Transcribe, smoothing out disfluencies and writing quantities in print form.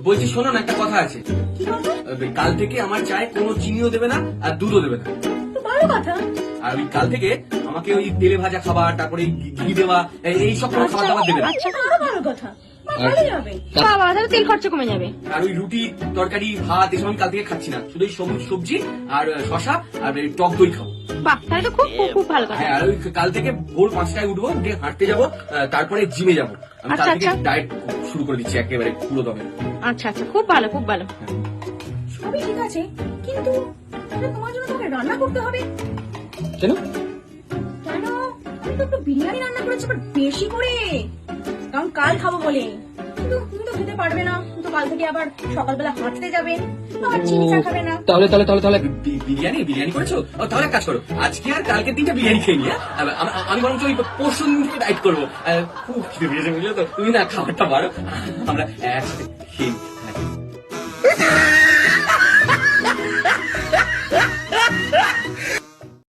বলছি শোনো না, একটা কথা আছে। কি কথা? কাল থেকে আমার চায়ে কোনো চিনিও দেবে না আর দুধও দেবে না। তো ভালো কথা। আর ওই কাল থেকে আমাকে ওই তেলে ভাজা খাবার, তারপরে ঘি দেওয়া, এই সব কোনো খাবার দাবার দেবে না। আচ্ছা, আরো ভালো কথা। ভালোই হবে। বাবা, তাহলে তেল খরচা কমে যাবে। আর ওই রুটি তরকারি ভাত এসব আমি কাল থেকে খাচ্ছি না, শুধু এই সবুজ সবজি আর শশা আর এই টক দই খাবো। বাহ, তাহলে তো খুব খুব খুব ভালো কথা। হ্যাঁ, আর ওই কাল থেকে ভোর 5টায় উঠবো, উঠে হাঁটতে যাবো, তারপরে জিমে যাবো। আমি কাল আচ্ছা, থেকে আচ্ছা। ডায়েট শুরু করে দিচ্ছি একেবারে পুরো দমে। আচ্ছা আচ্ছা, খুব ভালো খুব ভালো। সবই ঠিক আছে, কিন্তু তাহলে তোমার জন্য তোমাকে রান্না করতে হবে। কেন? কেন? আমি তো একটু বিরিয়ানি রান্না করেছি, বাট বেশি করে, কারণ কাল খাবো বলে। কিন্তু তুমি তো খেতে পারবে না, তুমি তো কাল থেকে আবার সকালবেলা হাঁটতে যাবে, আবার চিনি চা খাবে না। তাহলে বিরিয়ানি করেছো? ও, তাহলে এক কাজ করো, আজকে আর কালকে 3টা বিরিয়ানি খেয়ে নিয়ে আমি বরঞ্চ ওই পরশু ডায়েট করবো। খুব খিদে পেয়েছে বুঝলো তো, তুমি না খাবারটা বাড়ো, আমরা একসাথে খেয়ে